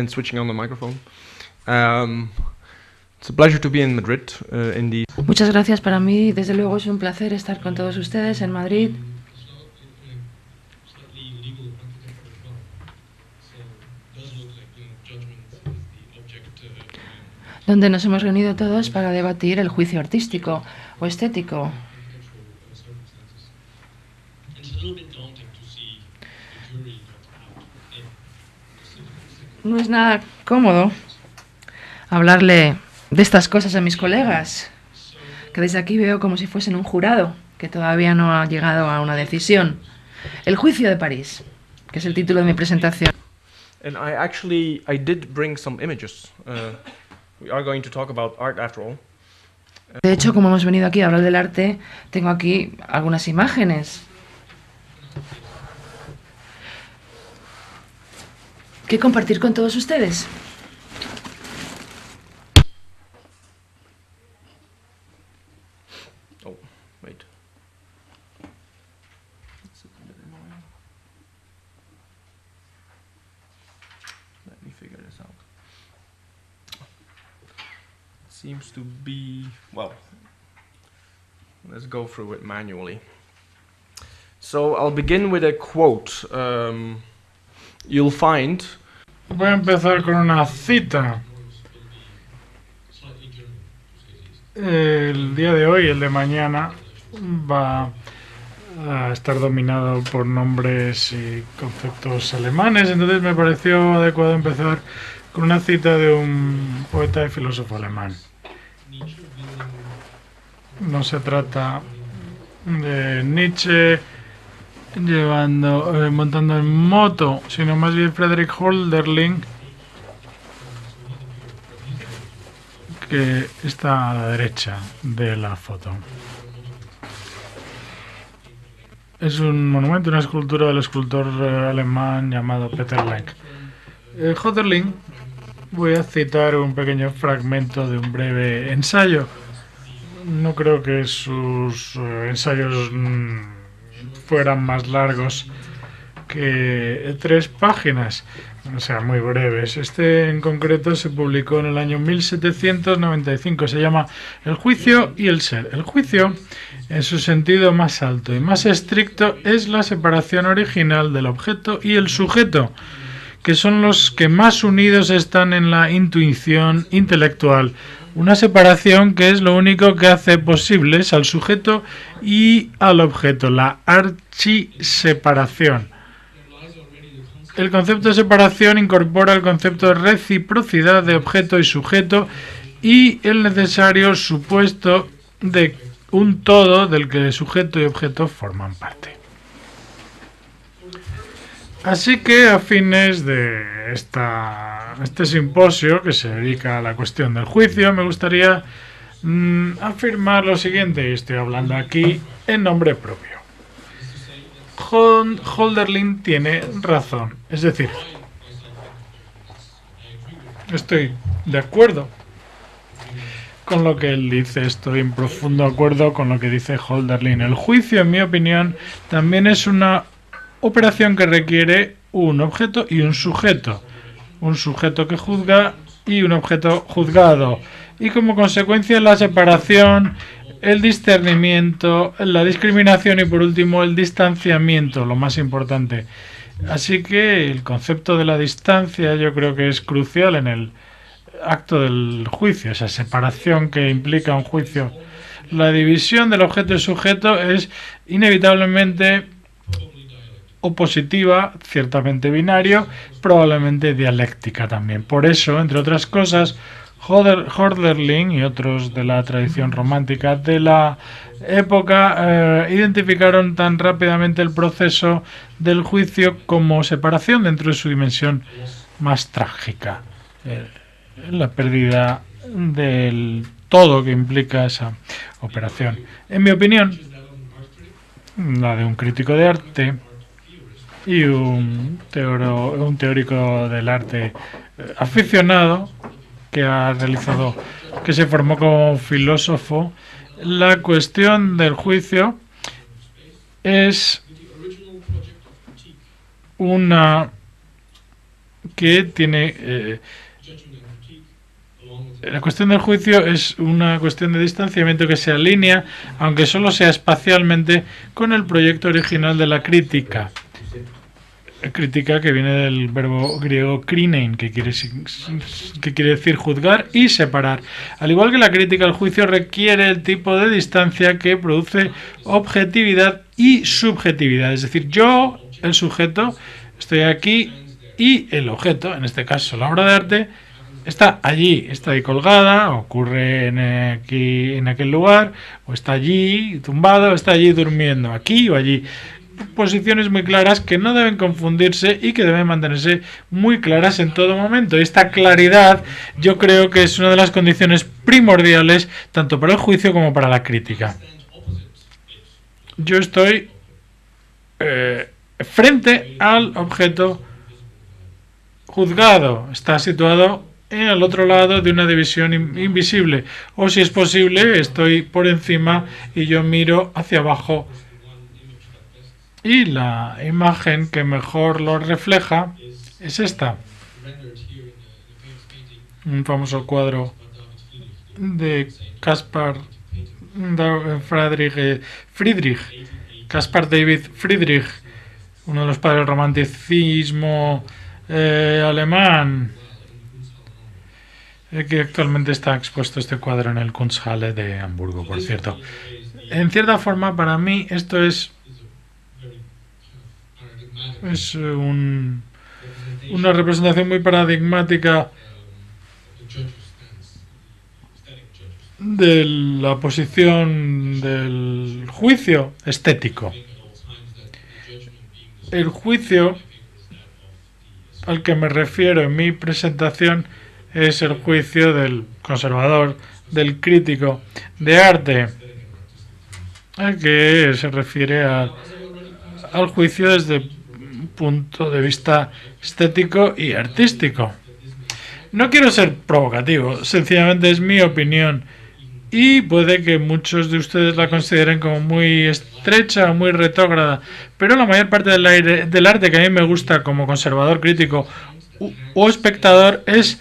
and switching on the microphone. It's a pleasure to be in Madrid, indeed. Muchas gracias. Para mí, desde luego, es un placer estar con todos ustedes en Madrid. Donde nos hemos reunido todos para debatir el juicio artístico o estético. No es nada cómodo hablarle de estas cosas a mis colegas, que desde aquí veo como si fuesen un jurado que todavía no ha llegado a una decisión. El juicio de París, que es el título de mi presentación. And I did bring some images. We are going to talk about art after all. De hecho, como hemos venido aquí a hablar del arte, tengo aquí algunas imágenes que compartir con todos ustedes. Oh, wait. This is a bit annoying. Let me figure this out. It seems to be, well, let's go through it manually. So I'll begin with a quote. You'll find. Voy a empezar con una cita. El día de hoy, el de mañana, va a estar dominado por nombres y conceptos alemanes, entonces me pareció adecuado empezar con una cita de un poeta y filósofo alemán. No se trata de Nietzsche montando en moto, sino más bien Friedrich Hölderlin, que está a la derecha de la foto. Es un monumento, una escultura del escultor alemán llamado Peter Lenk. Hölderlin, voy a citar un pequeño fragmento de un breve ensayo. No creo que sus ensayos fueran más largos que 3 páginas, o sea, muy breves. Este en concreto se publicó en el año 1795. Se llama El juicio y el ser. El juicio, en su sentido más alto y más estricto, es la separación original del objeto y el sujeto, que son los que más unidos están en la intuición intelectual. Una separación que es lo único que hace posibles al sujeto y al objeto, la archiseparación. El concepto de separación incorpora el concepto de reciprocidad de objeto y sujeto y el necesario supuesto de un todo del que sujeto y objeto forman parte. Así que a fines de este simposio que se dedica a la cuestión del juicio, me gustaría afirmar lo siguiente, y estoy hablando aquí en nombre propio. Hölderlin tiene razón, es decir, estoy de acuerdo con lo que él dice, estoy en profundo acuerdo con lo que dice Hölderlin. El juicio, en mi opinión, también es una operación que requiere un objeto y un sujeto que juzga y un objeto juzgado, y como consecuencia la separación, el discernimiento, la discriminación y por último el distanciamiento, lo más importante. Así que el concepto de la distancia yo creo que es crucial en el acto del juicio, esa separación que implica un juicio. La división del objeto y sujeto es inevitablemente opositiva, ciertamente binario, probablemente dialéctica también. Por eso, entre otras cosas, Hölderlin y otros de la tradición romántica de la época identificaron tan rápidamente el proceso del juicio como separación dentro de su dimensión más trágica, la pérdida del todo que implica esa operación. En mi opinión, la de un crítico de arte y un teórico del arte aficionado que se formó como filósofo, la cuestión del juicio es una que tiene... la cuestión del juicio es una cuestión de distanciamiento que se alinea, aunque solo sea espacialmente, con el proyecto original de la crítica. Crítica que viene del verbo griego krinein, que quiere decir juzgar y separar. Al igual que la crítica, el juicio requiere el tipo de distancia que produce objetividad y subjetividad. Es decir, yo, el sujeto, estoy aquí y el objeto, en este caso la obra de arte, está allí, está ahí colgada, ocurre aquí, en aquel lugar, o está allí tumbado, está allí durmiendo, aquí o allí. Posiciones muy claras que no deben confundirse y que deben mantenerse muy claras en todo momento. Esta claridad yo creo que es una de las condiciones primordiales tanto para el juicio como para la crítica. Yo estoy frente al objeto juzgado, está situado en el otro lado de una división invisible, o si es posible estoy por encima y yo miro hacia abajo. Y la imagen que mejor lo refleja es esta. Un famoso cuadro de Caspar David Friedrich, uno de los padres del romanticismo alemán, que actualmente está expuesto este cuadro en el Kunsthalle de Hamburgo, por cierto. En cierta forma, para mí, esto es una representación muy paradigmática de la posición del juicio estético. El juicio al que me refiero en mi presentación es el juicio del conservador, del crítico de arte, al que se refiere al juicio desde punto de vista estético y artístico. No quiero ser provocativo, sencillamente es mi opinión y puede que muchos de ustedes la consideren como muy estrecha o muy retrógrada, pero la mayor parte del arte que a mí me gusta como conservador, crítico o espectador es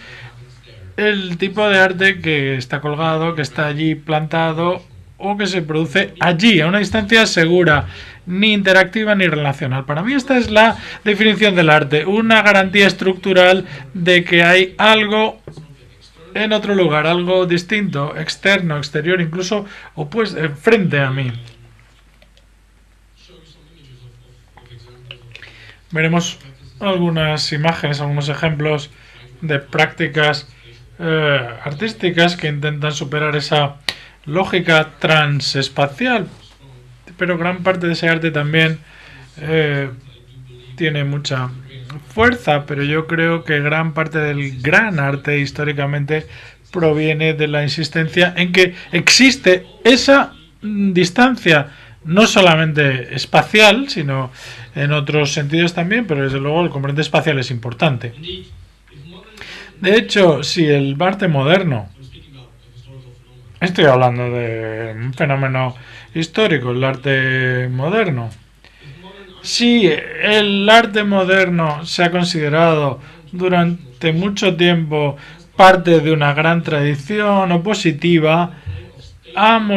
el tipo de arte que está colgado, que está allí plantado o que se produce allí, a una distancia segura, ni interactiva ni relacional. Para mí esta es la definición del arte, una garantía estructural de que hay algo en otro lugar, algo distinto, externo, exterior, incluso frente a mí. Veremos algunas imágenes, algunos ejemplos de prácticas artísticas que intentan superar esa lógica transespacial, pero gran parte de ese arte también tiene mucha fuerza, pero yo creo que gran parte del gran arte históricamente proviene de la insistencia en que existe esa distancia, no solamente espacial, sino en otros sentidos también, pero desde luego el componente espacial es importante. De hecho, si el arte moderno, estoy hablando de un fenómeno histórico, el arte moderno, si el arte moderno se ha considerado durante mucho tiempo parte de una gran tradición opositiva, ha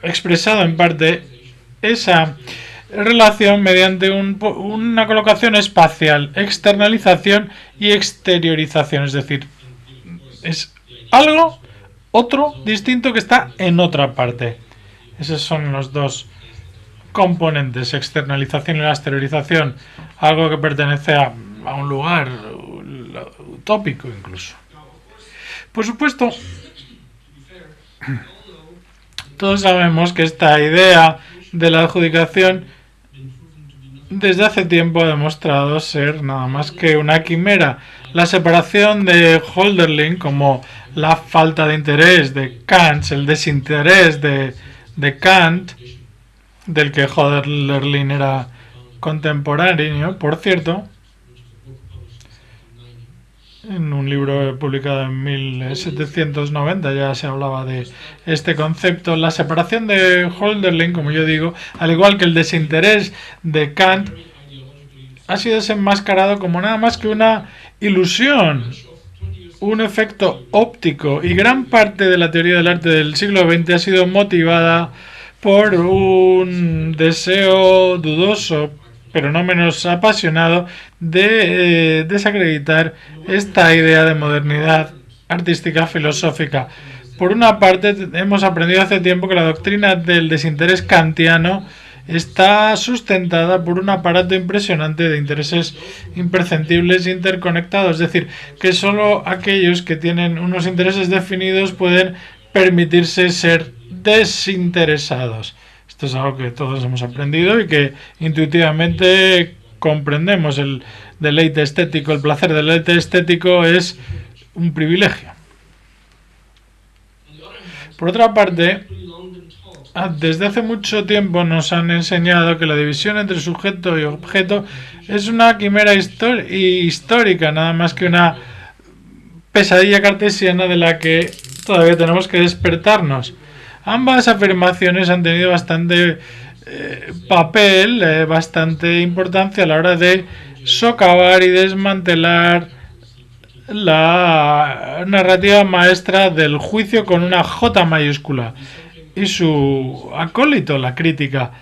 expresado en parte esa relación mediante una colocación espacial, externalización y exteriorización, es decir, es algo otro distinto que está en otra parte. Esos son los dos componentes, externalización y la exteriorización, algo que pertenece a un lugar utópico incluso. Por supuesto, todos sabemos que esta idea de la adjudicación desde hace tiempo ha demostrado ser nada más que una quimera. La separación de Hölderlin como la falta de interés de Kant, el desinterés de Kant, del que Hölderlin era contemporáneo, por cierto, en un libro publicado en 1790 ya se hablaba de este concepto. La separación de Hölderlin, como yo digo, al igual que el desinterés de Kant, ha sido desenmascarado como nada más que una ilusión, un efecto óptico, y gran parte de la teoría del arte del siglo XX ha sido motivada por un deseo dudoso, pero no menos apasionado, de desacreditar esta idea de modernidad artística filosófica. Por una parte, hemos aprendido hace tiempo que la doctrina del desinterés kantiano está sustentada por un aparato impresionante de intereses imperceptibles e interconectados, es decir, que solo aquellos que tienen unos intereses definidos pueden permitirse ser desinteresados. Esto es algo que todos hemos aprendido y que intuitivamente comprendemos. El deleite estético, el placer del deleite estético es un privilegio. Por otra parte, desde hace mucho tiempo nos han enseñado que la división entre sujeto y objeto es una quimera histórica, nada más que una pesadilla cartesiana de la que todavía tenemos que despertarnos. Ambas afirmaciones han tenido bastante papel, bastante importancia a la hora de socavar y desmantelar la narrativa maestra del juicio con una J mayúscula y su acólito, la crítica.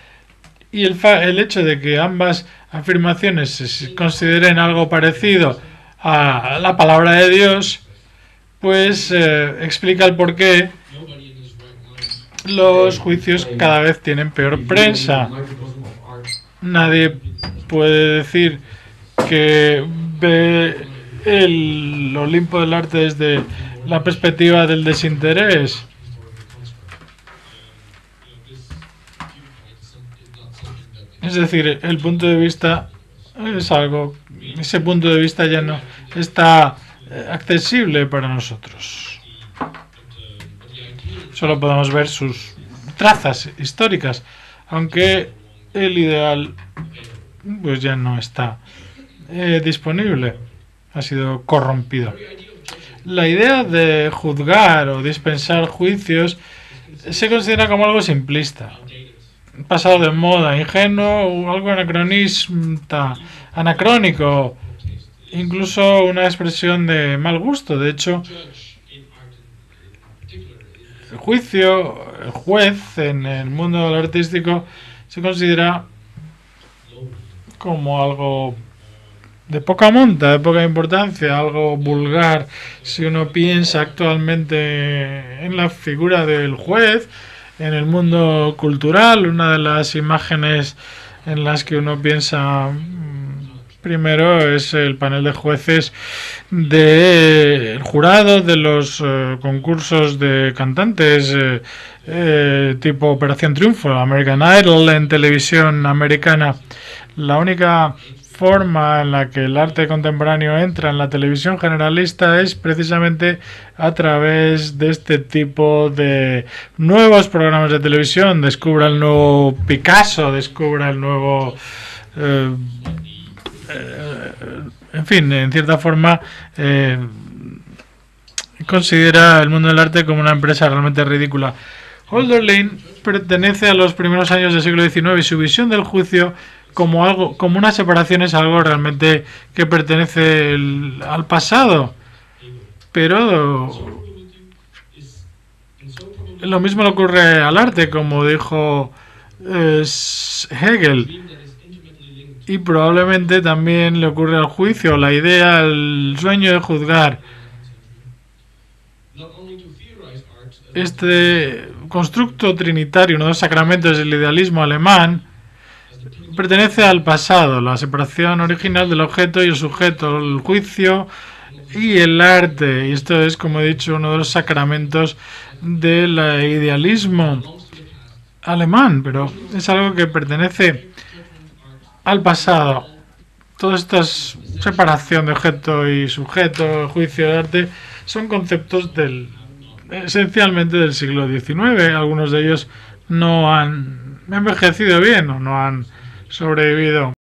Y el hecho de que ambas afirmaciones se consideren algo parecido a la palabra de Dios, pues explica el por qué los juicios cada vez tienen peor prensa. Nadie puede decir que ve el Olimpo del arte desde la perspectiva del desinterés. Es decir, el punto de vista es algo, ese punto de vista ya no está accesible para nosotros. Solo podemos ver sus trazas históricas, aunque el ideal pues ya no está disponible, ha sido corrompido. La idea de juzgar o dispensar juicios se considera como algo simplista, pasado de moda, ingenuo o algo anacrónico, incluso una expresión de mal gusto. De hecho, el juez en el mundo del artístico se considera como algo de poca monta, de poca importancia, algo vulgar. Si uno piensa actualmente en la figura del juez, en el mundo cultural, una de las imágenes en las que uno piensa primero es el panel de jueces del jurado de los concursos de cantantes tipo Operación Triunfo, American Idol en televisión americana. La única forma en la que el arte contemporáneo entra en la televisión generalista es precisamente a través de este tipo de nuevos programas de televisión. Descubra el nuevo Picasso, descubra el nuevo en fin, en cierta forma considera el mundo del arte como una empresa realmente ridícula. Hölderlin pertenece a los primeros años del siglo XIX y su visión del juicio como algo, como una separación, es algo realmente que pertenece al pasado. Pero lo mismo le ocurre al arte, como dijo Hegel, y probablemente también le ocurre al juicio, la idea, el sueño de juzgar. Este constructo trinitario, uno de los sacramentos del idealismo alemán, pertenece al pasado, la separación original del objeto y el sujeto, el juicio y el arte. Y esto es, como he dicho, uno de los sacramentos del idealismo alemán, pero es algo que pertenece al pasado. Toda esta separación de objeto y sujeto, juicio y arte, son conceptos esencialmente del siglo XIX. Algunos de ellos no han envejecido bien o no han sobrevivido